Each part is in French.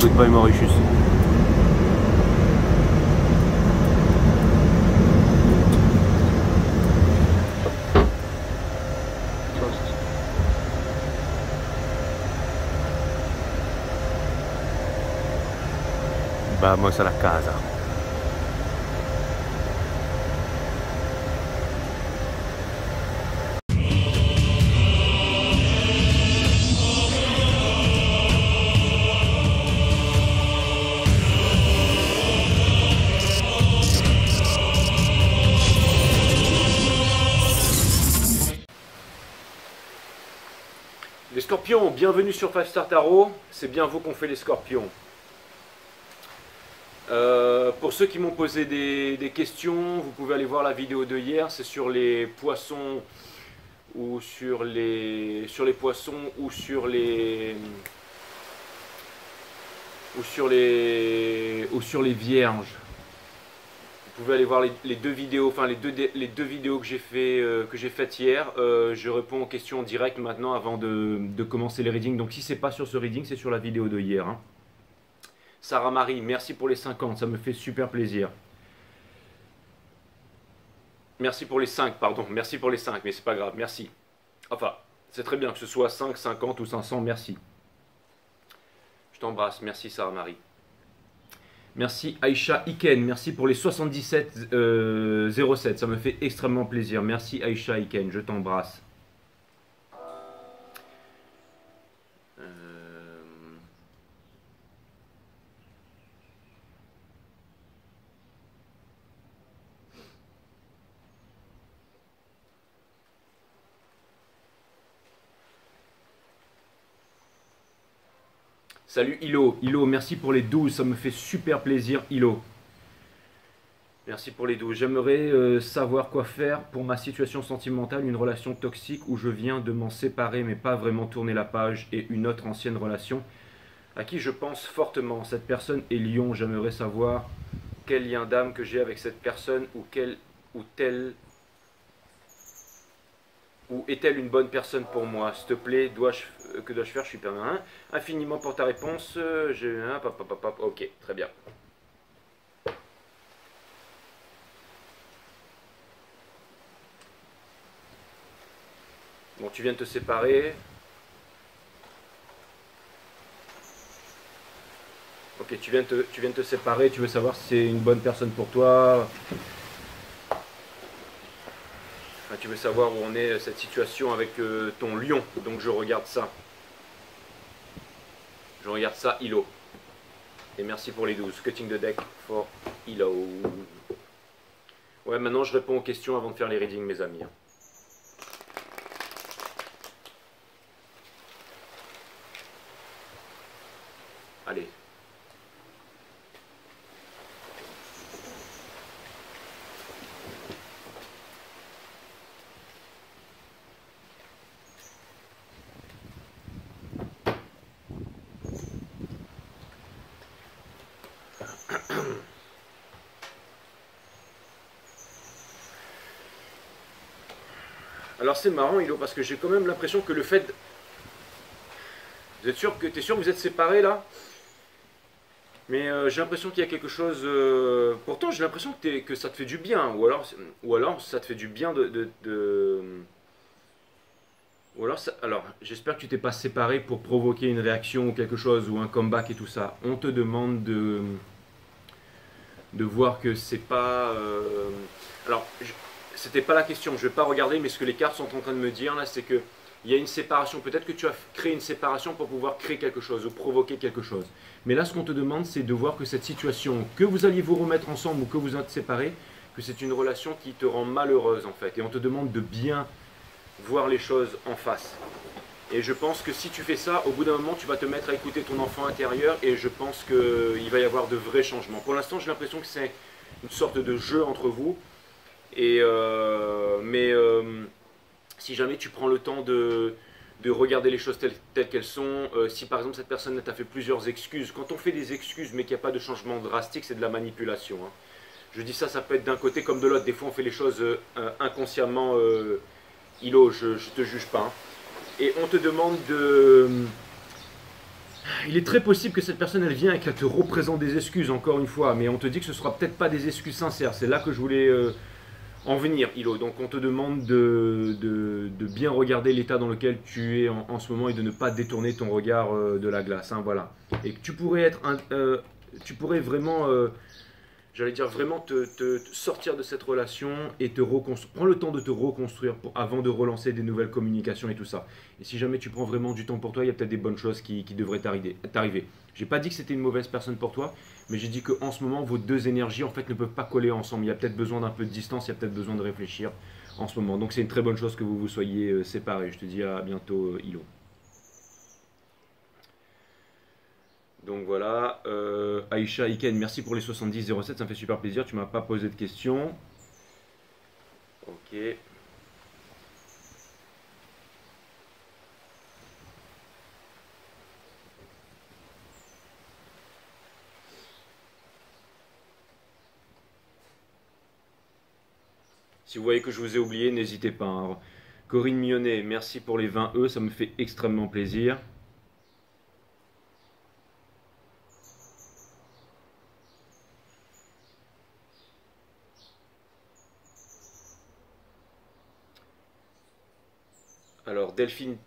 Goodbye Mauritius. Vamos a la casa. scorpions, bienvenue sur 5 Star Tarot, c'est bien vous qu'on fait les scorpions. Pour ceux qui m'ont posé des questions, vous pouvez aller voir la vidéo de hier, c'est sur les poissons ou sur les poissons ou sur les vierges. Vous pouvez aller voir les deux vidéos, enfin les deux vidéos que j'ai faites hier. Je réponds aux questions en direct maintenant avant de commencer les readings. Donc si c'est pas sur ce reading, c'est sur la vidéo de hier. Hein. Sarah Marie, merci pour les 50, ça me fait super plaisir. Merci pour les 5, pardon, merci pour les 5, mais c'est pas grave, merci. Enfin, c'est très bien que ce soit 5, 50 ou 500, merci. Je t'embrasse, merci Sarah Marie. Merci Aïcha Iken, merci pour les 77 07, ça me fait extrêmement plaisir. Merci Aïcha Iken, je t'embrasse. Salut Hilo, merci pour les 12, ça me fait super plaisir Hilo. Merci pour les 12. J'aimerais savoir quoi faire pour ma situation sentimentale, une relation toxique où je viens de m'en séparer mais pas vraiment tourner la page et une autre ancienne relation à qui je pense fortement. Cette personne est Lion, j'aimerais savoir quel lien d'âme que j'ai avec cette personne ou est-elle une bonne personne pour moi? S'il te plaît, que dois-je faire? Je suis perdu. Infiniment pour ta réponse. Ok, très bien. Bon, tu viens de te séparer. Ok, tu viens de te séparer. Tu veux savoir si c'est une bonne personne pour toi? Tu veux savoir où on est cette situation avec ton lion, donc je regarde ça. Je regarde ça, Hilo. Et merci pour les 12. Cutting the deck for Hilo. Ouais, maintenant je réponds aux questions avant de faire les readings, mes amis. Allez. Alors c'est marrant, Hilo, parce que j'ai quand même l'impression que le fait... Vous êtes sûr que t'es sûr que vous êtes séparés là? Mais j'ai l'impression qu'il y a quelque chose... Pourtant j'ai l'impression que ça te fait du bien. Ou alors ça te fait du bien Ou alors j'espère que tu t'es pas séparé pour provoquer une réaction ou quelque chose, ou un comeback et tout ça. On te demande de voir que c'est pas... Alors, c'était pas la question, je vais pas regarder, mais ce que les cartes sont en train de me dire là, c'est que il y a une séparation. Peut-être que tu as créé une séparation pour pouvoir créer quelque chose ou provoquer quelque chose. Mais là, ce qu'on te demande, c'est de voir que cette situation, que vous alliez vous remettre ensemble ou que vous êtes séparés, que c'est une relation qui te rend malheureuse en fait. Et on te demande de bien voir les choses en face. Et je pense que si tu fais ça, au bout d'un moment, tu vas te mettre à écouter ton enfant intérieur et je pense qu'il va y avoir de vrais changements. Pour l'instant, j'ai l'impression que c'est une sorte de jeu entre vous. Si jamais tu prends le temps de regarder les choses telles qu'elles sont, si par exemple cette personne t'a fait plusieurs excuses, quand on fait des excuses mais qu'il n'y a pas de changement drastique, c'est de la manipulation. Hein. Je dis ça, ça peut être d'un côté comme de l'autre. Des fois on fait les choses inconsciemment, Hilo, je ne te juge pas. Hein. Et on te demande de... Il est très possible que cette personne elle vient et qu'elle te représente des excuses encore une fois, mais on te dit que ce ne sera peut-être pas des excuses sincères. C'est là que je voulais... en venir, Hilo. Donc on te demande de bien regarder l'état dans lequel tu es en ce moment et de ne pas détourner ton regard de la glace. Hein, voilà. Et que tu pourrais vraiment, j'allais dire vraiment te sortir de cette relation et te reconstruire. Prends le temps de te reconstruire avant de relancer des nouvelles communications et tout ça. Et si jamais tu prends vraiment du temps pour toi, il y a peut-être des bonnes choses qui devraient t'arriver. J'ai pas dit que c'était une mauvaise personne pour toi, mais j'ai dit qu'en ce moment, vos deux énergies en fait ne peuvent pas coller ensemble. Il y a peut-être besoin d'un peu de distance, il y a peut-être besoin de réfléchir en ce moment. Donc c'est une très bonne chose que vous vous soyez séparés. Je te dis à bientôt, Hilo. Donc voilà, Aïcha Iken, merci pour les 70,07, ça me fait super plaisir, tu m'as pas posé de questions. Ok. Si vous voyez que je vous ai oublié, n'hésitez pas, hein. Corinne Mionnet, merci pour les 20 E, ça me fait extrêmement plaisir. Alors, Delphine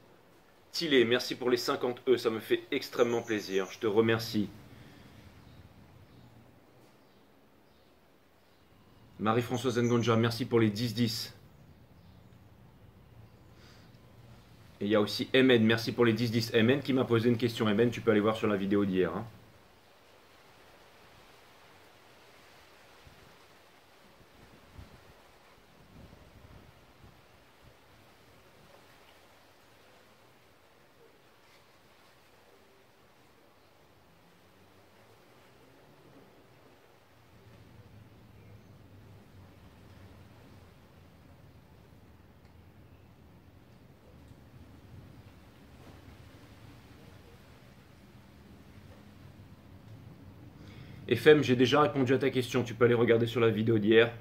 Tillet, merci pour les 50 E, ça me fait extrêmement plaisir. Je te remercie. Marie-Françoise Ngonja, merci pour les 10-10. Et il y a aussi MN, merci pour les 10-10. MN qui m'a posé une question. MN, tu peux aller voir sur la vidéo d'hier, hein. FM, j'ai déjà répondu à ta question, tu peux aller regarder sur la vidéo d'hier.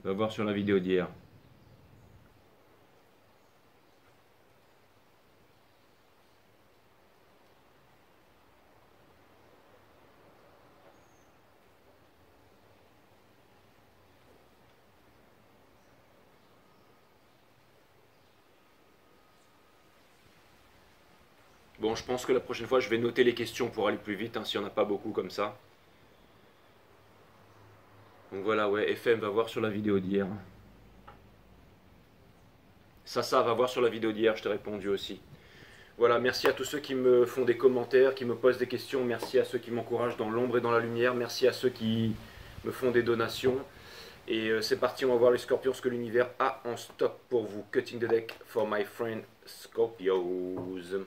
Va voir sur la vidéo d'hier. Bon, je pense que la prochaine fois, je vais noter les questions pour aller plus vite, hein, s'il n'y en a pas beaucoup comme ça. Donc voilà, ouais, FM, va voir sur la vidéo d'hier. Ça va voir sur la vidéo d'hier, je t'ai répondu aussi. Voilà, merci à tous ceux qui me font des commentaires, qui me posent des questions. Merci à ceux qui m'encouragent dans l'ombre et dans la lumière. Merci à ceux qui me font des donations. Et c'est parti, on va voir les scorpions, ce que l'univers a en stock pour vous. Cutting the deck for my friend Scorpios.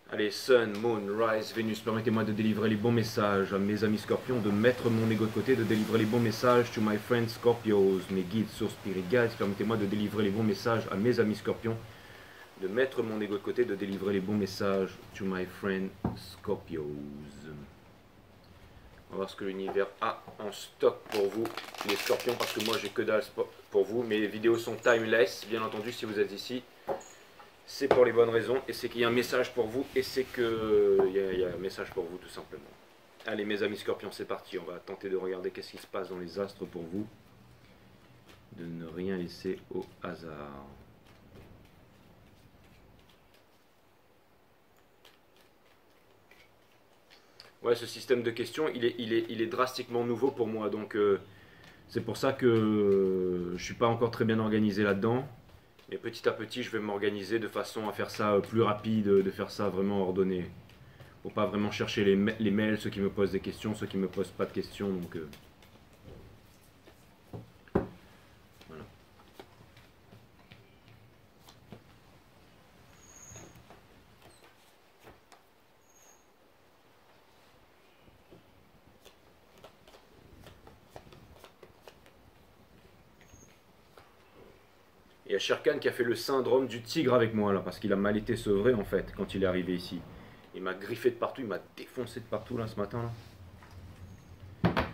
Allez, Sun, Moon, Rise, Vénus, permettez-moi de délivrer les bons messages à mes amis scorpions, de mettre mon ego de côté, de délivrer les bons messages to my friends Scorpios, mes guides sur Spirit Guides, permettez-moi de délivrer les bons messages à mes amis scorpions, de mettre mon ego de côté, de délivrer les bons messages to my friend Scorpios. On va voir ce que l'univers a en stock pour vous, les scorpions, parce que moi j'ai que dalle pour vous. Mes vidéos sont timeless, bien entendu, si vous êtes ici. C'est pour les bonnes raisons, et c'est qu'il y a un message pour vous, et c'est qu'il y a un message pour vous, tout simplement. Allez, mes amis scorpions, c'est parti. On va tenter de regarder qu'est-ce qui se passe dans les astres pour vous. De ne rien laisser au hasard. Ouais, ce système de questions, il est drastiquement nouveau pour moi, donc c'est pour ça que je suis pas encore très bien organisé là-dedans. Mais petit à petit, je vais m'organiser de façon à faire ça plus rapide, de faire ça vraiment ordonné. Pour pas vraiment chercher les mails, ceux qui me posent des questions, ceux qui me posent pas de questions. Donc voilà. Il y a Sherkan qui a fait le syndrome du tigre avec moi là, parce qu'il a mal été sevré en fait quand il est arrivé ici. Il m'a griffé de partout, il m'a défoncé de partout là ce matin là.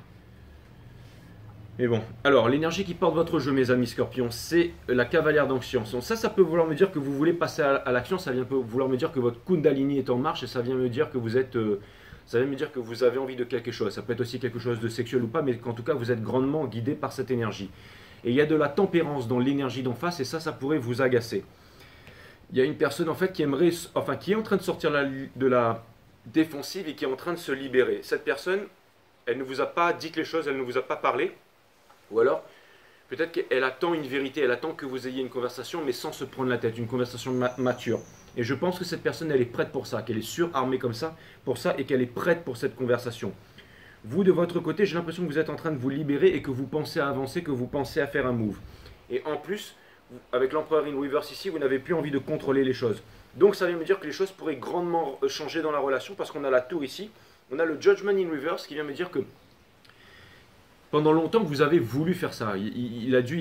Mais bon, alors l'énergie qui porte votre jeu, mes amis scorpions, c'est la cavalière d'onction. Ça peut vouloir me dire que vous voulez passer à l'action, ça vient vouloir me dire que votre Kundalini est en marche, et ça vient me dire que vous êtes, ça vient me dire que vous avez envie de quelque chose. Ça peut être aussi quelque chose de sexuel ou pas, mais qu'en tout cas vous êtes grandement guidé par cette énergie. Et il y a de la tempérance dans l'énergie d'en face, et ça pourrait vous agacer. Il y a une personne en fait qui aimerait, enfin qui est en train de sortir de la défensive et qui est en train de se libérer. Cette personne, elle ne vous a pas dit les choses, elle ne vous a pas parlé, ou alors peut-être qu'elle attend une vérité, elle attend que vous ayez une conversation, mais sans se prendre la tête, une conversation mature. Et je pense que cette personne, elle est prête pour ça, qu'elle est surarmée comme ça, pour ça, et qu'elle est prête pour cette conversation. Vous, de votre côté, j'ai l'impression que vous êtes en train de vous libérer et que vous pensez à avancer, que vous pensez à faire un move. Et en plus, avec l'empereur in reverse ici, vous n'avez plus envie de contrôler les choses. Donc ça vient me dire que les choses pourraient grandement changer dans la relation, parce qu'on a la tour ici, on a le judgment in reverse qui vient me dire que pendant longtemps que vous avez voulu faire ça, il devait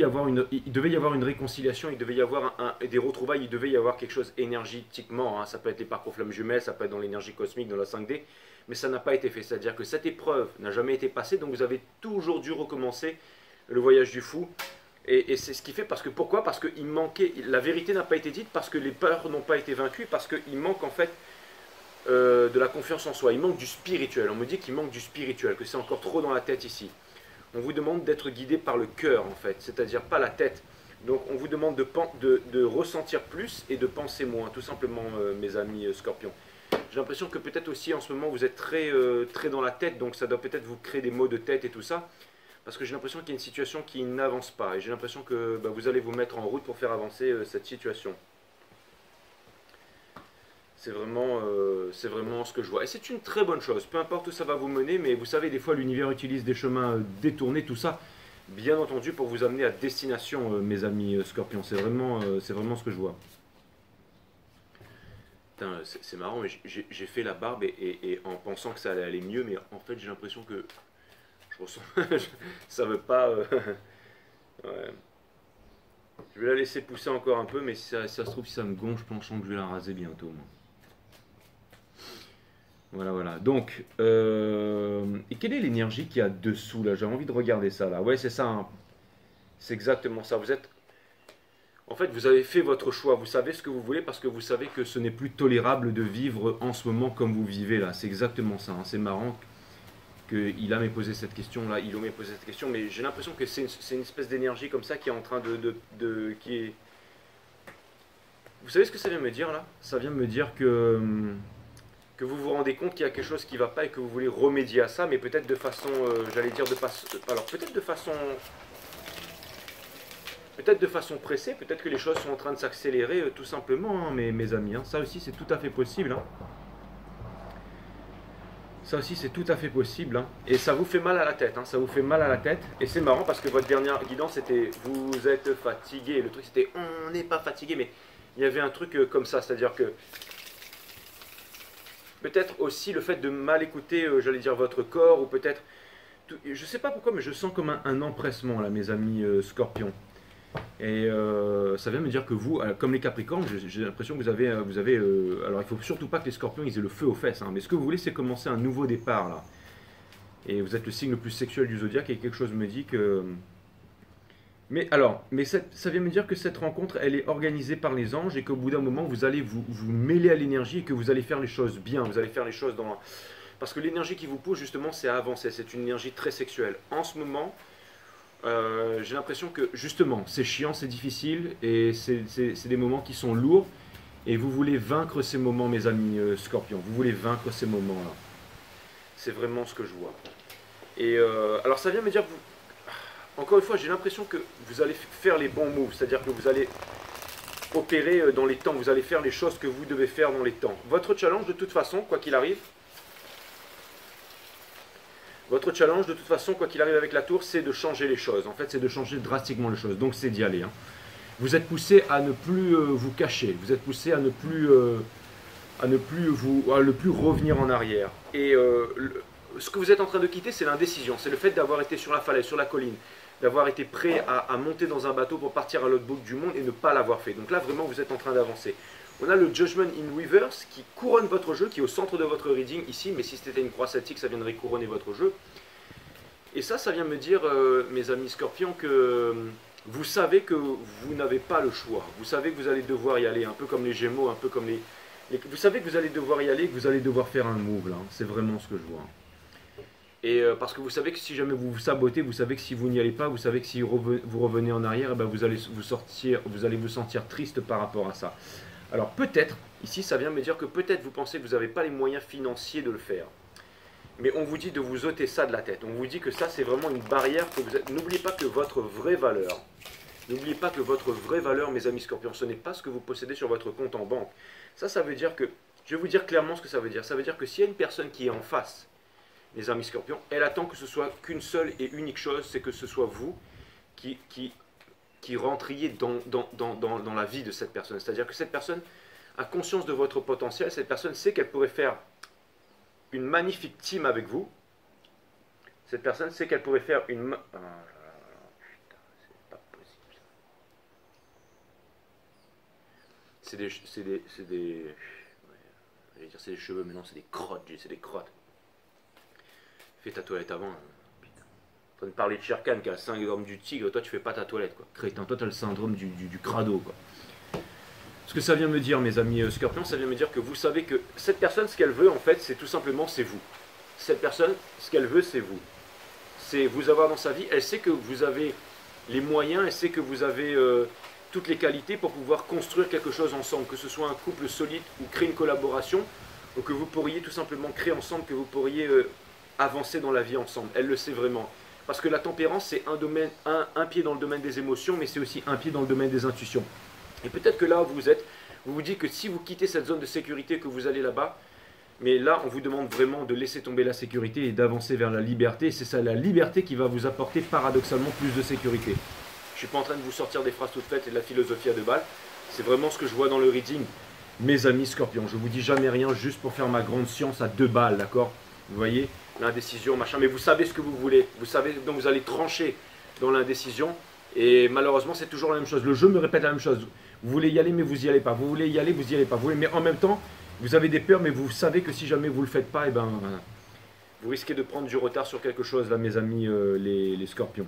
y avoir une réconciliation, il devait y avoir des retrouvailles, il devait y avoir quelque chose énergétiquement, hein, ça peut être les parcours flammes jumelles, ça peut être dans l'énergie cosmique, dans la 5D, mais ça n'a pas été fait, c'est-à-dire que cette épreuve n'a jamais été passée, donc vous avez toujours dû recommencer le voyage du fou, et c'est ce qui fait, pourquoi? Parce qu'il manquait, la vérité n'a pas été dite, parce que les peurs n'ont pas été vaincues, parce qu'il manque en fait de la confiance en soi, il manque du spirituel, on me dit qu'il manque du spirituel, que c'est encore trop dans la tête ici. On vous demande d'être guidé par le cœur, en fait, c'est-à-dire pas la tête. Donc on vous demande de ressentir plus et de penser moins, tout simplement, mes amis scorpions. J'ai l'impression que peut-être aussi en ce moment vous êtes très dans la tête, donc ça doit peut-être vous créer des maux de tête et tout ça, parce que j'ai l'impression qu'il y a une situation qui n'avance pas, et j'ai l'impression que vous allez vous mettre en route pour faire avancer cette situation. C'est vraiment ce que je vois. Et c'est une très bonne chose, peu importe où ça va vous mener, mais vous savez, des fois l'univers utilise des chemins détournés, tout ça, bien entendu, pour vous amener à destination, mes amis scorpions. C'est vraiment ce que je vois. C'est marrant, mais j'ai fait la barbe et en pensant que ça allait aller mieux, mais en fait j'ai l'impression que je ressens... ça veut pas... ouais. Je vais la laisser pousser encore un peu, mais si ça se trouve, si ça me gonfle, je pense que je vais la raser bientôt. Moi. Voilà. Donc, et quelle est l'énergie qu'il y a dessous là? J'ai envie de regarder ça là. Ouais, c'est ça. Hein. C'est exactement ça. En fait, vous avez fait votre choix. Vous savez ce que vous voulez parce que vous savez que ce n'est plus tolérable de vivre en ce moment comme vous vivez là. C'est exactement ça. Hein. C'est marrant qu'il a m'ait posé cette question là. Il m'ait posé cette question, mais j'ai l'impression que c'est une espèce d'énergie comme ça qui est en train qui est. Vous savez ce que ça vient me dire là? Ça vient me dire que vous vous rendez compte qu'il y a quelque chose qui ne va pas et que vous voulez remédier à ça, mais peut-être de façon, j'allais dire, alors peut-être de façon pressée, peut-être que les choses sont en train de s'accélérer tout simplement, hein, mes amis. Hein. Ça aussi, c'est tout à fait possible. Hein. Ça aussi, c'est tout à fait possible. Hein. Et ça vous fait mal à la tête. Hein. Ça vous fait mal à la tête. Et c'est marrant parce que votre dernière guidance, c'était « vous êtes fatigué ». Le truc, c'était « on n'est pas fatigué », mais il y avait un truc comme ça, c'est-à-dire que peut-être aussi le fait de mal écouter, j'allais dire, votre corps, ou peut-être... Je ne sais pas pourquoi, mais je sens comme un empressement, là, mes amis scorpions. Et ça vient me dire que vous, comme les capricornes, j'ai l'impression que vous avez alors il ne faut surtout pas que les scorpions ils aient le feu aux fesses, hein, mais ce que vous voulez, c'est commencer un nouveau départ, là. Et vous êtes le signe le plus sexuel du zodiaque, et quelque chose me dit que... Mais ça vient me dire que cette rencontre, elle est organisée par les anges et qu'au bout d'un moment, vous allez vous mêler à l'énergie et que vous allez faire les choses bien. Vous allez faire les choses dans... Parce que l'énergie qui vous pousse, justement, c'est à avancer. C'est une énergie très sexuelle. En ce moment, j'ai l'impression que, justement, c'est chiant, c'est difficile et c'est des moments qui sont lourds. Et vous voulez vaincre ces moments, mes amis scorpions. Vous voulez vaincre ces moments-là. C'est vraiment ce que je vois. Et alors, ça vient me dire que vous... Encore une fois, j'ai l'impression que vous allez faire les bons moves, c'est-à-dire que vous allez opérer dans les temps, vous allez faire les choses que vous devez faire dans les temps. Votre challenge, de toute façon, quoi qu'il arrive, avec la tour, c'est de changer les choses. En fait, c'est de changer drastiquement les choses, donc c'est d'y aller. Hein. Vous êtes poussé à ne plus vous cacher, vous êtes poussé à ne plus revenir en arrière. Et ce que vous êtes en train de quitter, c'est l'indécision, c'est le fait d'avoir été sur la falaise, sur la colline, d'avoir été prêt à monter dans un bateau pour partir à l'autre bout du monde et ne pas l'avoir fait. Donc là, vraiment, vous êtes en train d'avancer. On a le Judgment in Reverse qui couronne votre jeu, qui est au centre de votre reading ici, mais si c'était une croix celtique, ça viendrait couronner votre jeu. Et ça vient me dire, mes amis scorpions, que vous savez que vous n'avez pas le choix. Vous savez que vous allez devoir y aller, un peu comme les Gémeaux, un peu comme les... Vous savez que vous allez devoir y aller, que vous allez devoir faire un move, là. C'est vraiment ce que je vois. Et parce que vous savez que si jamais vous vous sabotez, vous savez que si vous n'y allez pas, vous savez que si vous revenez en arrière, eh ben vous allez vous sentir triste par rapport à ça. Alors peut-être, ici ça vient me dire que peut-être vous pensez que vous n'avez pas les moyens financiers de le faire. Mais on vous dit de vous ôter ça de la tête. On vous dit que ça c'est vraiment une barrière que vous êtes. N'oubliez pas que votre vraie valeur, mes amis scorpions, ce n'est pas ce que vous possédez sur votre compte en banque. Ça veut dire que, je vais vous dire clairement ce que ça veut dire. Ça veut dire que s'il y a une personne qui est en face, les amis scorpions, elle attend que ce soit qu'une seule et unique chose, c'est que ce soit vous qui rentriez dans la vie de cette personne. C'est-à-dire que cette personne a conscience de votre potentiel, cette personne sait qu'elle pourrait faire une magnifique team avec vous. Cette personne sait qu'elle pourrait faire une... Ah, putain, c'est pas possible ça. C'est des... J'allais dire c'est des cheveux, mais non, c'est des crottes, c'est des crottes. Fais ta toilette avant. Hein. Putain. En train de parler de Shere Khan qui a le syndrome du tigre, toi tu fais pas ta toilette, quoi. Crétin, toi tu as le syndrome du crado, quoi. Ce que ça vient me dire, mes amis scorpions, ça vient me dire que vous savez que cette personne, ce qu'elle veut, en fait, c'est tout simplement, c'est vous. Cette personne, ce qu'elle veut, c'est vous. C'est vous avoir dans sa vie. Elle sait que vous avez les moyens, elle sait que vous avez toutes les qualités pour pouvoir construire quelque chose ensemble, que ce soit un couple solide ou créer une collaboration, ou que vous pourriez tout simplement créer ensemble, que vous pourriez avancer dans la vie ensemble. Elle le sait vraiment. Parce que la tempérance, c'est un pied dans le domaine des émotions, mais c'est aussi un pied dans le domaine des intuitions. Et peut-être que là où vous êtes, vous vous dites que si vous quittez cette zone de sécurité, que vous allez là-bas, mais là, on vous demande vraiment de laisser tomber la sécurité et d'avancer vers la liberté. C'est ça, la liberté qui va vous apporter paradoxalement plus de sécurité. Je ne suis pas en train de vous sortir des phrases toutes faites et de la philosophie à deux balles. C'est vraiment ce que je vois dans le reading. Mes amis scorpions, je vous dis jamais rien juste pour faire ma grande science à deux balles, d'accord? Vous voyez, l'indécision, machin, mais vous savez ce que vous voulez. Vous savez, donc vous allez trancher dans l'indécision. Et malheureusement, c'est toujours la même chose. Le jeu me répète la même chose. Vous voulez y aller, mais vous n'y allez pas. Vous voulez y aller, vous n'y allez pas. Mais en même temps, vous avez des peurs, mais vous savez que si jamais vous ne le faites pas, eh ben, vous risquez de prendre du retard sur quelque chose, là, mes amis, les scorpions.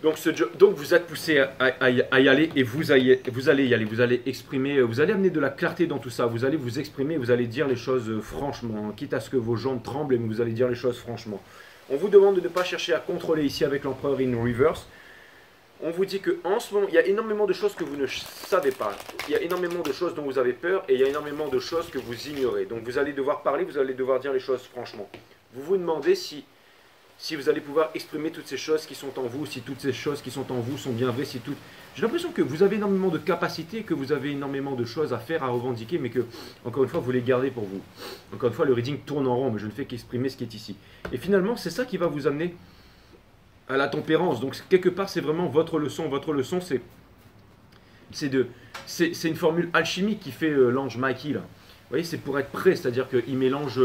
Donc vous êtes poussé à y aller et vous allez y aller. Vous allez exprimer, vous allez amener de la clarté dans tout ça. Vous allez vous exprimer, vous allez dire les choses franchement. Quitte à ce que vos jambes tremblent, mais vous allez dire les choses franchement. On vous demande de ne pas chercher à contrôler ici avec l'empereur in reverse. On vous dit qu'en ce moment, il y a énormément de choses que vous ne savez pas. Il y a énormément de choses dont vous avez peur et il y a énormément de choses que vous ignorez. Donc vous allez devoir parler, vous allez devoir dire les choses franchement. Vous vous demandez si vous allez pouvoir exprimer toutes ces choses qui sont en vous, si toutes ces choses qui sont en vous sont bien vraies, si toutes... J'ai l'impression que vous avez énormément de capacités, que vous avez énormément de choses à faire, à revendiquer, mais que, encore une fois, vous les gardez pour vous. Encore une fois, le reading tourne en rond, mais je ne fais qu'exprimer ce qui est ici. Et finalement, c'est ça qui va vous amener à la tempérance. Donc, quelque part, c'est vraiment votre leçon. Votre leçon, c'est une formule alchimique qui fait l'ange Mikey, là. Vous voyez, c'est pour être prêt, c'est-à-dire qu'il mélange,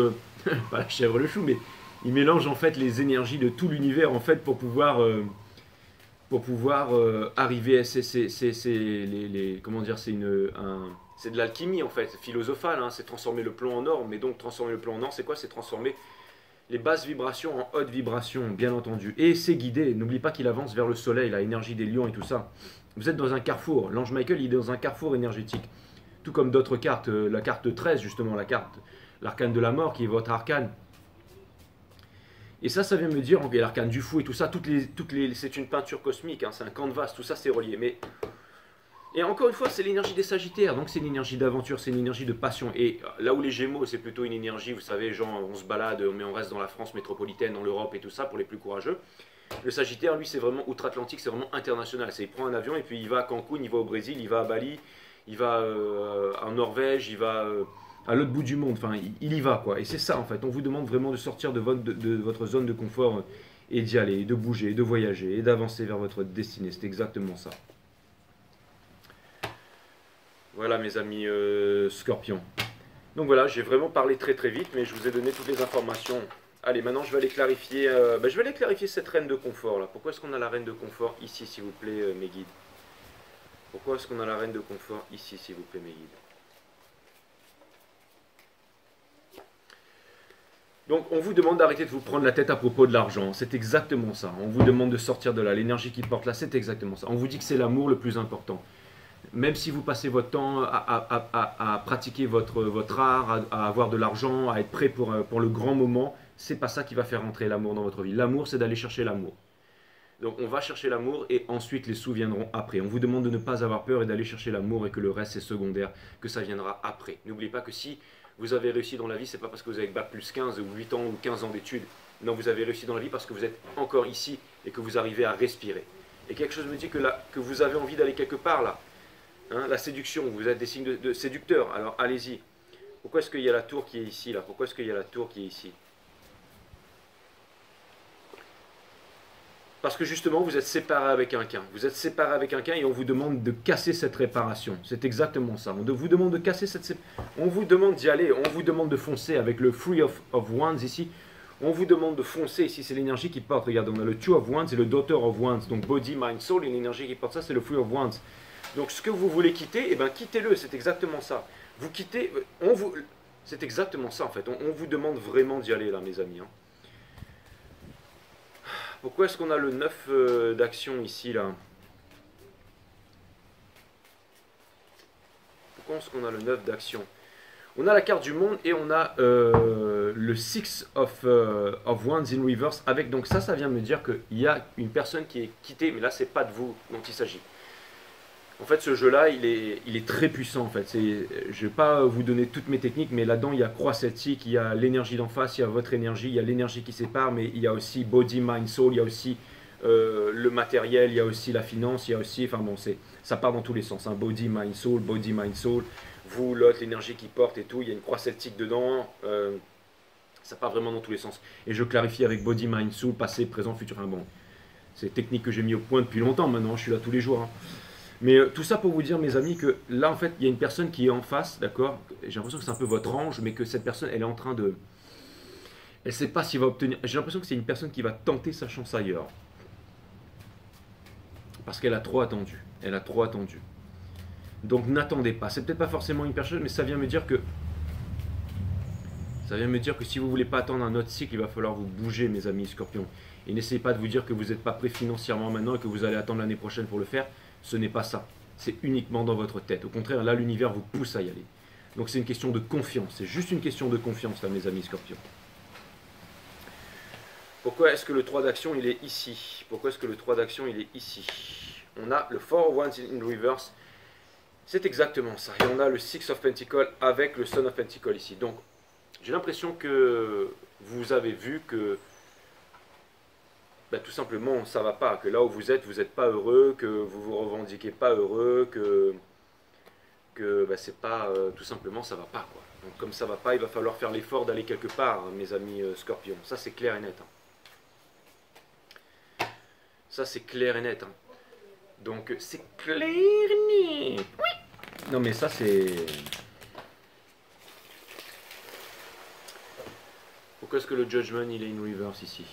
pas la chèvre le chou, mais il mélange en fait les énergies de tout l'univers, en fait, pour pouvoir arriver à comment dire, c'est de l'alchimie en fait, philosophale, hein, c'est transformer le plomb en or, mais donc transformer le plomb en or, c'est quoi? C'est transformer les basses vibrations en hautes vibrations, bien entendu. Et c'est guidé, n'oublie pas qu'il avance vers le soleil, la énergie des lions et tout ça. Vous êtes dans un carrefour, l'ange Michael, il est dans un carrefour énergétique. Tout comme d'autres cartes, la carte 13 justement, l'arcane de la mort qui est votre arcane. Et ça vient me dire, l'arcane du fou et tout ça, c'est une peinture cosmique, hein, c'est un canvas, tout ça c'est relié. Mais, et encore une fois, c'est l'énergie des Sagittaires, donc c'est une énergie d'aventure, c'est une énergie de passion. Et là où les Gémeaux, c'est plutôt une énergie, vous savez, genre on se balade, mais on reste dans la France métropolitaine, dans l'Europe et tout ça, pour les plus courageux. Le Sagittaire, lui, c'est vraiment outre-Atlantique, c'est vraiment international. Il prend un avion et puis il va à Cancun, il va au Brésil, il va à Bali, il va en Norvège, il va... à l'autre bout du monde, enfin, il y va, quoi. Et c'est ça, en fait. On vous demande vraiment de sortir de votre zone de confort et d'y aller, de bouger, de voyager, et d'avancer vers votre destinée. C'est exactement ça. Voilà, mes amis scorpions. Donc voilà, j'ai vraiment parlé très très vite, mais je vous ai donné toutes les informations. Allez, maintenant, je vais aller clarifier, je vais aller clarifier cette reine de confort, là. Pourquoi est-ce qu'on a la reine de confort ici, s'il vous plaît, mes guides? Pourquoi est-ce qu'on a la reine de confort ici, s'il vous plaît, mes guides? Donc, on vous demande d'arrêter de vous prendre la tête à propos de l'argent. C'est exactement ça. On vous demande de sortir de là. L'énergie qui porte là, c'est exactement ça. On vous dit que c'est l'amour le plus important. Même si vous passez votre temps à pratiquer votre art, à avoir de l'argent, à être prêt pour le grand moment, c'est pas ça qui va faire entrer l'amour dans votre vie. L'amour, c'est d'aller chercher l'amour. Donc on va chercher l'amour et ensuite les sous viendront après. On vous demande de ne pas avoir peur et d'aller chercher l'amour et que le reste c'est secondaire, que ça viendra après. N'oubliez pas que si vous avez réussi dans la vie, c'est pas parce que vous avez bac plus 15 ou 8 ans ou 15 ans d'études. Non, vous avez réussi dans la vie parce que vous êtes encore ici et que vous arrivez à respirer. Et quelque chose me dit que vous avez envie d'aller quelque part là. Hein, la séduction, vous êtes des signes de séducteurs, alors allez-y. Pourquoi est-ce qu'il y a la tour qui est ici là? Pourquoi est-ce qu'il y a la tour qui est ici? Parce que justement, vous êtes séparé avec quelqu'un. Vous êtes séparé avec quelqu'un et on vous demande de casser cette réparation. C'est exactement ça. On vous demande de casser cette séparation. On vous demande d'y aller. On vous demande de foncer avec le Three of Wands ici. On vous demande de foncer. Ici, c'est l'énergie qui porte. Regardez, on a le Two of Wands et le Daughter of Wands. Donc, Body, Mind, Soul. Et l'énergie qui porte ça, c'est le Three of Wands. Donc, ce que vous voulez quitter, eh bien, quittez-le. C'est exactement ça. Vous quittez. C'est exactement ça, en fait. On vous demande vraiment d'y aller, là, mes amis. Hein. Pourquoi est-ce qu'on a le 9 d'action ici, là? Pourquoi est-ce qu'on a le 9 d'action? On a la carte du monde et on a le 6 of Wands in reverse avec, donc ça vient me dire qu'il y a une personne qui est quittée, mais là, c'est pas de vous dont il s'agit. En fait, ce jeu-là, il est très puissant. En fait, je ne vais pas vous donner toutes mes techniques, mais là-dedans, il y a croix celtique, il y a l'énergie d'en face, il y a votre énergie, il y a l'énergie qui sépare, mais il y a aussi body, mind, soul, il y a aussi le matériel, il y a aussi la finance, il y a aussi, enfin bon, ça part dans tous les sens. Hein, body, mind, soul, vous, l'autre, l'énergie qui porte et tout, il y a une croix celtique dedans. Ça part vraiment dans tous les sens. Et je clarifie avec body, mind, soul, passé, présent, futur. Enfin bon, c'est technique que j'ai mis au point depuis longtemps maintenant. Je suis là tous les jours. Hein. Mais tout ça pour vous dire, mes amis, que là, en fait, il y a une personne qui est en face, d'accord? J'ai l'impression que c'est un peu votre ange, mais que cette personne, elle est en train de... Elle ne sait pas s'il va obtenir... J'ai l'impression que c'est une personne qui va tenter sa chance ailleurs. Parce qu'elle a trop attendu. Elle a trop attendu. Donc n'attendez pas. C'est peut-être pas forcément une personne, mais ça vient me dire que... Ça vient me dire que si vous ne voulez pas attendre un autre cycle, il va falloir vous bouger, mes amis Scorpions. Et n'essayez pas de vous dire que vous n'êtes pas prêt financièrement maintenant et que vous allez attendre l'année prochaine pour le faire. Ce n'est pas ça. C'est uniquement dans votre tête. Au contraire, là, l'univers vous pousse à y aller. Donc c'est une question de confiance. C'est juste une question de confiance, là, mes amis Scorpions. Pourquoi est-ce que le 3 d'action, il est ici? Pourquoi est-ce que le 3 d'action, il est ici? On a le 4 of Wands in reverse. C'est exactement ça. Et on a le 6 of Pentacles avec le Son of Pentacles ici. Donc, j'ai l'impression que vous avez vu que ben, tout simplement, ça va pas, que là où vous n'êtes pas heureux, que vous vous revendiquez pas heureux, que ben, c'est pas, tout simplement, ça va pas, quoi. Donc comme ça va pas, il va falloir faire l'effort d'aller quelque part, hein, mes amis Scorpions. Ça, c'est clair et net. Hein. Ça, c'est clair et net. Hein. Donc, c'est clair et net. Oui. Non, mais ça, c'est... Pourquoi est-ce que le Judgment, il est in reverse ici?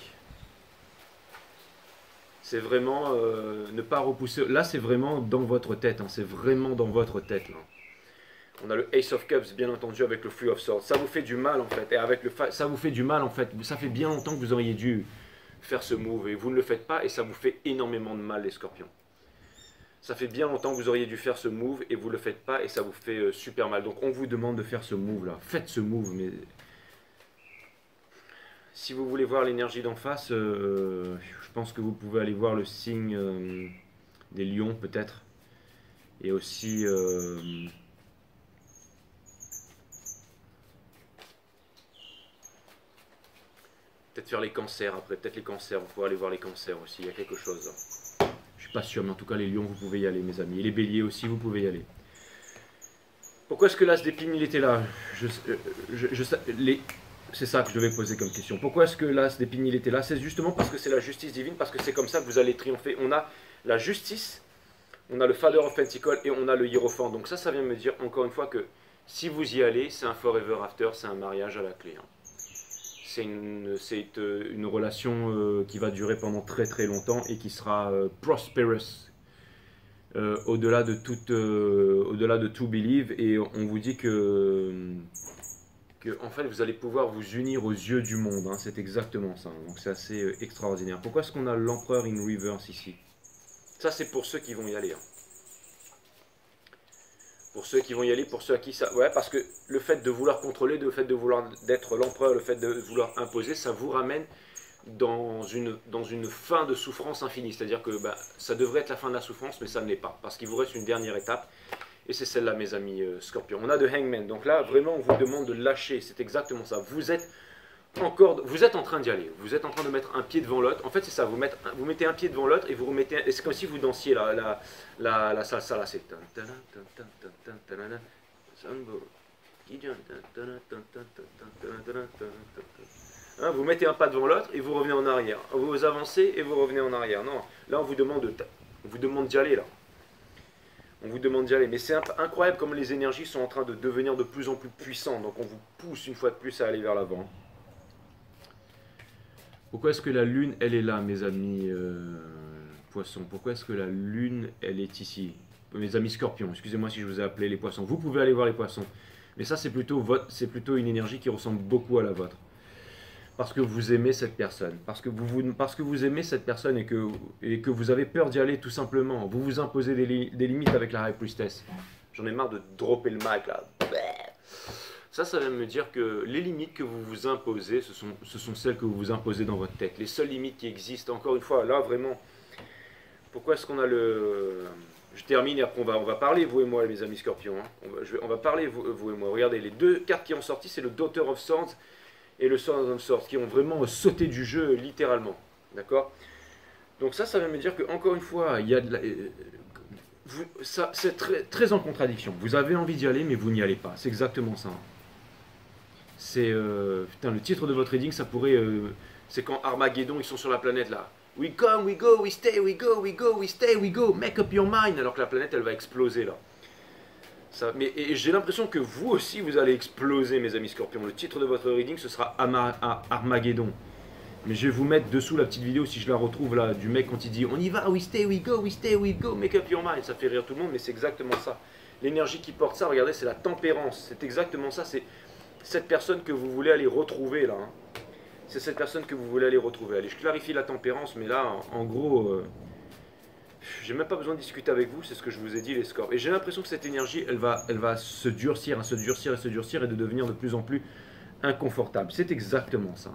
C'est vraiment ne pas repousser. Là, c'est vraiment dans votre tête. Hein. C'est vraiment dans votre tête. Là. On a le Ace of Cups, bien entendu, avec le Three of Swords. Ça vous fait du mal, en fait. Et avec ça vous fait du mal, en fait. Ça fait bien longtemps que vous auriez dû faire ce move. Et vous ne le faites pas. Et ça vous fait énormément de mal, les Scorpions. Ça fait bien longtemps que vous auriez dû faire ce move. Et vous ne le faites pas. Et ça vous fait super mal. Donc, on vous demande de faire ce move-là. Faites ce move, mais... Si vous voulez voir l'énergie d'en face, je pense que vous pouvez aller voir le signe des lions peut-être. Et aussi... peut-être faire les cancers après, peut-être les cancers, vous pouvez aller voir les cancers aussi, il y a quelque chose. Je suis pas sûr, mais en tout cas les lions, vous pouvez y aller mes amis. Et les béliers aussi, vous pouvez y aller. Pourquoi est-ce que l'as d'épine il était là? C'est ça que je devais poser comme question. Pourquoi est-ce que l'as d'épine il était là? C'est justement parce que c'est la justice divine, parce que c'est comme ça que vous allez triompher. On a la justice, on a le Father of Pentacles et on a le Hiérophant. Donc ça vient me dire encore une fois que si vous y allez, c'est un forever after, c'est un mariage à la clé. Hein. C'est une relation qui va durer pendant très très longtemps et qui sera prosperous. Au-delà de tout believe, et on vous dit que en fait vous allez pouvoir vous unir aux yeux du monde, hein, c'est exactement ça, donc c'est assez extraordinaire. Pourquoi est-ce qu'on a l'empereur in reverse ici? Ça c'est pour ceux qui vont y aller. Hein. Pour ceux qui vont y aller, pour ceux à qui ça... Ouais, parce que le fait de vouloir contrôler, le fait de vouloir d'être l'empereur, le fait de vouloir imposer, ça vous ramène dans une fin de souffrance infinie. C'est-à-dire que bah, ça devrait être la fin de la souffrance, mais ça ne l'est pas. Parce qu'il vous reste une dernière étape. Et c'est celle-là, mes amis Scorpions. On a de Hangman. Donc là, vraiment, on vous demande de lâcher. C'est exactement ça. Vous êtes en train d'y aller. Vous êtes en train de mettre un pied devant l'autre. En fait, c'est ça. Vous mettez un pied devant l'autre et vous remettez. Et c'est comme si vous dansiez la salsa là. C'est. Hein, vous mettez un pas devant l'autre et vous revenez en arrière. Vous avancez et vous revenez en arrière. Non, là on vous demande d'y aller là. On vous demande d'y aller. Mais c'est incroyable comme les énergies sont en train de devenir de plus en plus puissantes. Donc on vous pousse une fois de plus à aller vers l'avant. Pourquoi est-ce que la lune, elle est là, mes amis poissons? Pourquoi est-ce que la lune, elle est ici? Mes amis scorpions, excusez-moi si je vous ai appelé les poissons. Vous pouvez aller voir les poissons. Mais ça, c'est plutôt une énergie qui ressemble beaucoup à la vôtre. Parce que vous aimez cette personne. Parce que vous aimez cette personne et que vous avez peur d'y aller tout simplement. Vous vous imposez des limites avec la High Priestess. J'en ai marre de dropper le mic là. Ça vient me dire que les limites que vous vous imposez, ce sont celles que vous vous imposez dans votre tête. Les seules limites qui existent, encore une fois, là vraiment, pourquoi est-ce qu'on a le... Je termine et après on va parler, vous et moi, mes amis scorpions. Hein. On va parler, vous et moi. Regardez, les deux cartes qui ont sorti, c'est le Daughter of Swords et le Sword of Swords, qui ont vraiment sauté du jeu, littéralement. D'accord? Donc ça vient me dire que encore une fois, il y a de la... c'est très, très en contradiction. Vous avez envie d'y aller, mais vous n'y allez pas. C'est exactement ça. C'est... putain, le titre de votre reading, ça pourrait... c'est quand Armageddon, ils sont sur la planète, là. We come, we go, we stay, we go, we go, we stay, we go, make up your mind. Alors que la planète, elle va exploser, là. Et j'ai l'impression que vous aussi, vous allez exploser, mes amis scorpions. Le titre de votre reading, ce sera Armageddon. Mais je vais vous mettre dessous la petite vidéo, si je la retrouve, là, du mec quand il dit « On y va, we stay, we go, make up your mind ». Ça fait rire tout le monde, mais c'est exactement ça. L'énergie qui porte ça, regardez, c'est la tempérance. C'est exactement ça. C'est cette personne que vous voulez aller retrouver, là. Hein. C'est cette personne que vous voulez aller retrouver. Allez, je clarifie la tempérance, mais là, en gros... j'ai même pas besoin de discuter avec vous, c'est ce que je vous ai dit, les scores. Et j'ai l'impression que cette énergie, elle va se durcir, et de devenir de plus en plus inconfortable. C'est exactement ça.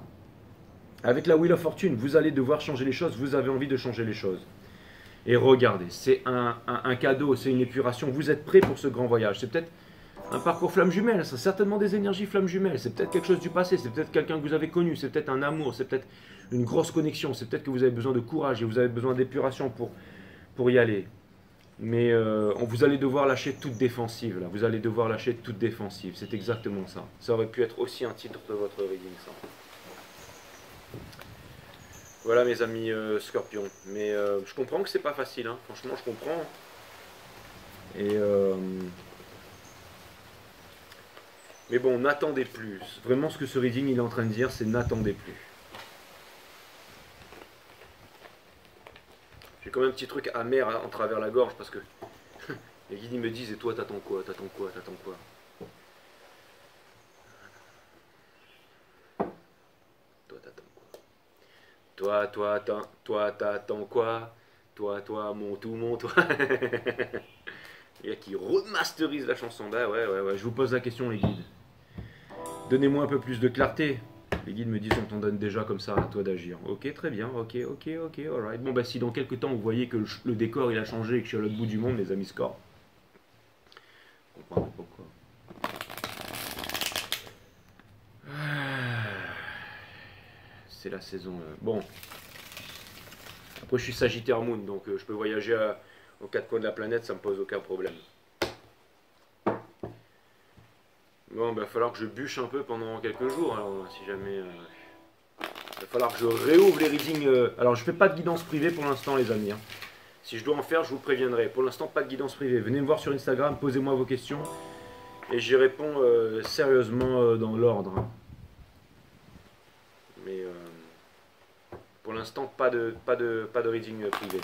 Avec la Wheel of Fortune, vous allez devoir changer les choses, vous avez envie de changer les choses. Et regardez, c'est un cadeau, c'est une épuration. Vous êtes prêts pour ce grand voyage. C'est peut-être un parcours flamme jumelle, c'est certainement des énergies flamme jumelle. C'est peut-être quelque chose du passé, c'est peut-être quelqu'un que vous avez connu, c'est peut-être un amour, c'est peut-être une grosse connexion, c'est peut-être que vous avez besoin de courage et vous avez besoin d'épuration pour y aller. Mais vous allez devoir lâcher toute défensive, là. Vous allez devoir lâcher toute défensive. C'est exactement ça. Ça aurait pu être aussi un titre de votre reading, ça. Voilà, mes amis scorpions. Mais je comprends que c'est pas facile, hein. Franchement, je comprends. Et... mais bon, n'attendez plus. Vraiment, ce que ce reading il est en train de dire, c'est n'attendez plus. J'ai quand même un petit truc amer en travers la gorge parce que les guides me disent, et toi t'attends quoi, t'attends quoi, t'attends quoi? Toi t'attends quoi? Toi t'attends quoi? Toi, mon tout, mon toi. Il y a qui remasterise la chanson. Bah ouais, je vous pose la question les guides. Donnez-moi un peu plus de clarté. Les guides me disent on t'en donne déjà comme ça, à toi d'agir. Ok, très bien, ok, alright. Bon bah si dans quelques temps vous voyez que le décor il a changé et que je suis à l'autre bout du monde, les amis score. Vous comprenez pourquoi. C'est la saison... Bon. Après je suis Sagittaire Moon, donc je peux voyager aux quatre coins de la planète, ça me pose aucun problème. Bon, il va falloir que je bûche un peu pendant quelques jours, alors si jamais... il va falloir que je réouvre les readings... alors je fais pas de guidance privée pour l'instant les amis. Hein. Si je dois en faire, je vous préviendrai. Pour l'instant, pas de guidance privée. Venez me voir sur Instagram, posez-moi vos questions. Et j'y réponds sérieusement dans l'ordre. Hein. Mais pour l'instant, pas de reading privé.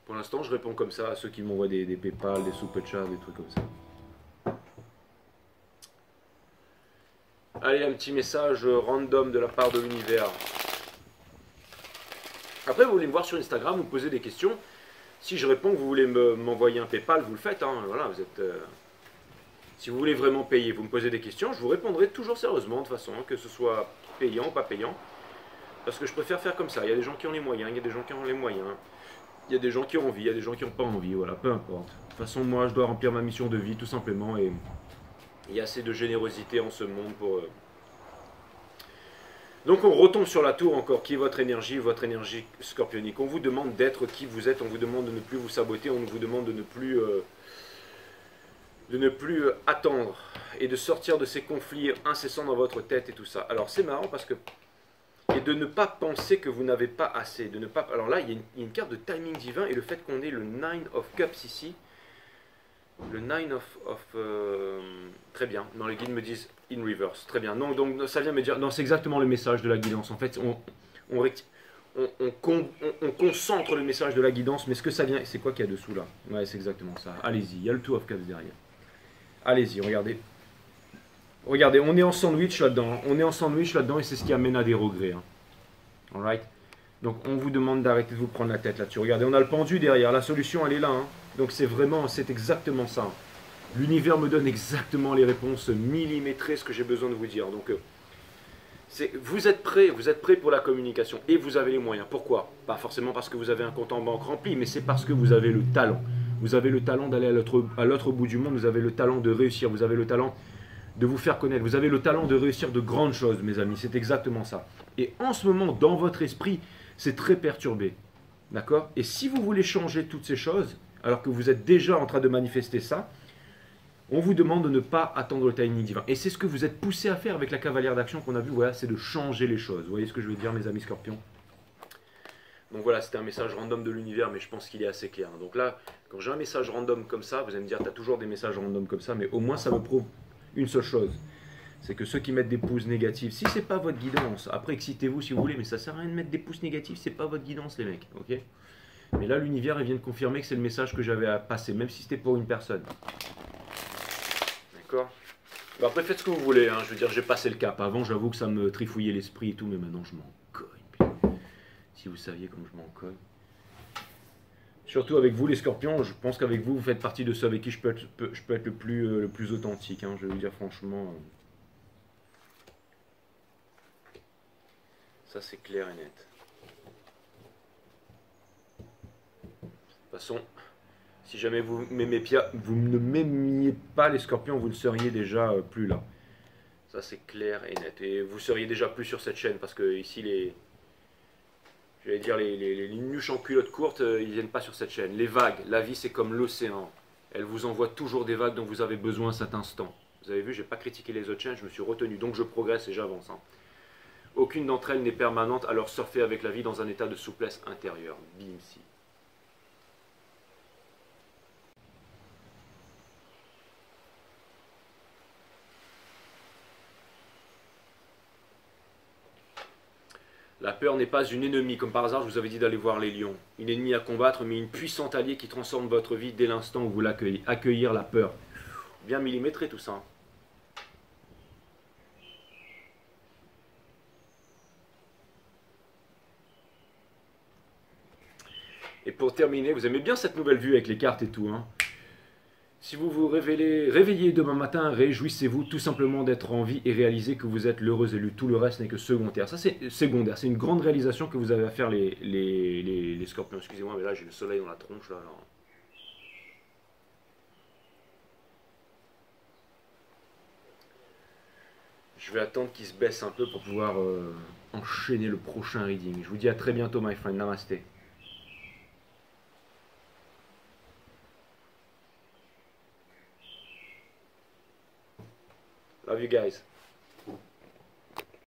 Pour l'instant, je réponds comme ça à ceux qui m'envoient des PayPal, des super chats, des trucs comme ça. Allez, un petit message random de la part de l'univers. Après, vous voulez me voir sur Instagram, vous me posez des questions. Si je réponds que vous voulez m'envoyer un PayPal, vous le faites. Hein, voilà, vous êtes, si vous voulez vraiment payer, vous me posez des questions, je vous répondrai toujours sérieusement, de toute façon, que ce soit payant ou pas payant. Parce que je préfère faire comme ça. Il y a des gens qui ont les moyens, il y a des gens qui ont les moyens. Il y a des gens qui ont envie, il y a des gens qui n'ont pas envie, voilà, peu importe. De toute façon, moi, je dois remplir ma mission de vie, tout simplement, et il y a assez de générosité en ce monde pour... Donc on retombe sur la tour encore, qui est votre énergie scorpionique. On vous demande d'être qui vous êtes, on vous demande de ne plus vous saboter, on vous demande de ne plus attendre et de sortir de ces conflits incessants dans votre tête et tout ça. Alors c'est marrant parce que... Et de ne pas penser que vous n'avez pas assez. De ne pas... Alors là, il y a une carte de timing divin et le fait qu'on ait le Nine of Cups ici. Le Nine of très bien. Non, les guides me disent in reverse. Très bien. Non, donc ça vient me dire... Non, c'est exactement le message de la guidance. En fait, on concentre le message de la guidance, mais ce que ça vient... C'est quoi qu'il y a dessous là? Ouais, c'est exactement ça. Allez-y, il y a le Two of Cups derrière. Allez-y, regardez. Regardez, on est en sandwich là-dedans. On est en sandwich là-dedans et c'est ce qui amène à des regrets. Hein. Alright. Donc on vous demande d'arrêter de vous prendre la tête là-dessus. Regardez, on a le pendu derrière. La solution, elle est là. Hein. Donc c'est exactement ça. L'univers me donne exactement les réponses millimétrées, ce que j'ai besoin de vous dire. Donc vous êtes prêts pour la communication et vous avez les moyens. Pourquoi? Pas forcément parce que vous avez un compte en banque rempli, mais c'est parce que vous avez le talent. Vous avez le talent d'aller à l'autre bout du monde. Vous avez le talent de réussir. Vous avez le talent de vous faire connaître. Vous avez le talent de réussir de grandes choses, mes amis. C'est exactement ça. Et en ce moment, dans votre esprit, c'est très perturbé. D'accord? Et si vous voulez changer toutes ces choses, alors que vous êtes déjà en train de manifester ça, on vous demande de ne pas attendre le timing divin. Et c'est ce que vous êtes poussé à faire avec la cavalière d'action qu'on a vu. Voilà, c'est de changer les choses. Vous voyez ce que je veux dire, mes amis scorpions? Donc voilà, c'était un message random de l'univers, mais je pense qu'il est assez clair. Donc là, quand j'ai un message random comme ça, vous allez me dire, tu as toujours des messages random comme ça, mais au moins ça me prouve une seule chose, c'est que ceux qui mettent des pouces négatifs, si c'est pas votre guidance, après excitez-vous si vous voulez, mais ça sert à rien de mettre des pouces négatifs, c'est pas votre guidance les mecs, ok? Mais là l'univers il vient de confirmer que c'est le message que j'avais à passer, même si c'était pour une personne. D'accord? Bon, après faites ce que vous voulez, hein. Je veux dire j'ai passé le cap, avant j'avoue que ça me trifouillait l'esprit et tout, mais maintenant je m'en cogne, putain. Si vous saviez comme je m'en cogne. Surtout avec vous les scorpions, je pense qu'avec vous, vous faites partie de ceux avec qui je peux être le plus authentique. Hein, je vais vous dire franchement. Ça c'est clair et net. De toute façon, si jamais vous ne m'aimiez pas les scorpions, vous ne seriez déjà plus là. Ça c'est clair et net. Et vous seriez déjà plus sur cette chaîne parce que ici j'allais dire les nuches en culotte courte, ils viennent pas sur cette chaîne. Les vagues, la vie c'est comme l'océan. Elle vous envoie toujours des vagues dont vous avez besoin à cet instant. Vous avez vu, j'ai pas critiqué les autres chaînes, je me suis retenu. Donc je progresse et j'avance. Hein. Aucune d'entre elles n'est permanente, alors surfez avec la vie dans un état de souplesse intérieure. Bim si. La peur n'est pas une ennemie, comme par hasard je vous avais dit d'aller voir les lions. Une ennemie à combattre, mais une puissante alliée qui transforme votre vie dès l'instant où vous l'accueillez. Accueillir la peur. Bien millimétré tout ça. Et pour terminer, vous aimez bien cette nouvelle vue avec les cartes et tout, hein? Si vous vous réveillez demain matin, réjouissez-vous tout simplement d'être en vie et réalisez que vous êtes l'heureux élu. Tout le reste n'est que secondaire. Ça, c'est secondaire. C'est une grande réalisation que vous avez à faire, les scorpions. Excusez-moi, mais là, j'ai le soleil dans la tronche. Là, alors. Je vais attendre qu'il se baisse un peu pour pouvoir enchaîner le prochain reading. Je vous dis à très bientôt, my friend. Namasté. Love you guys.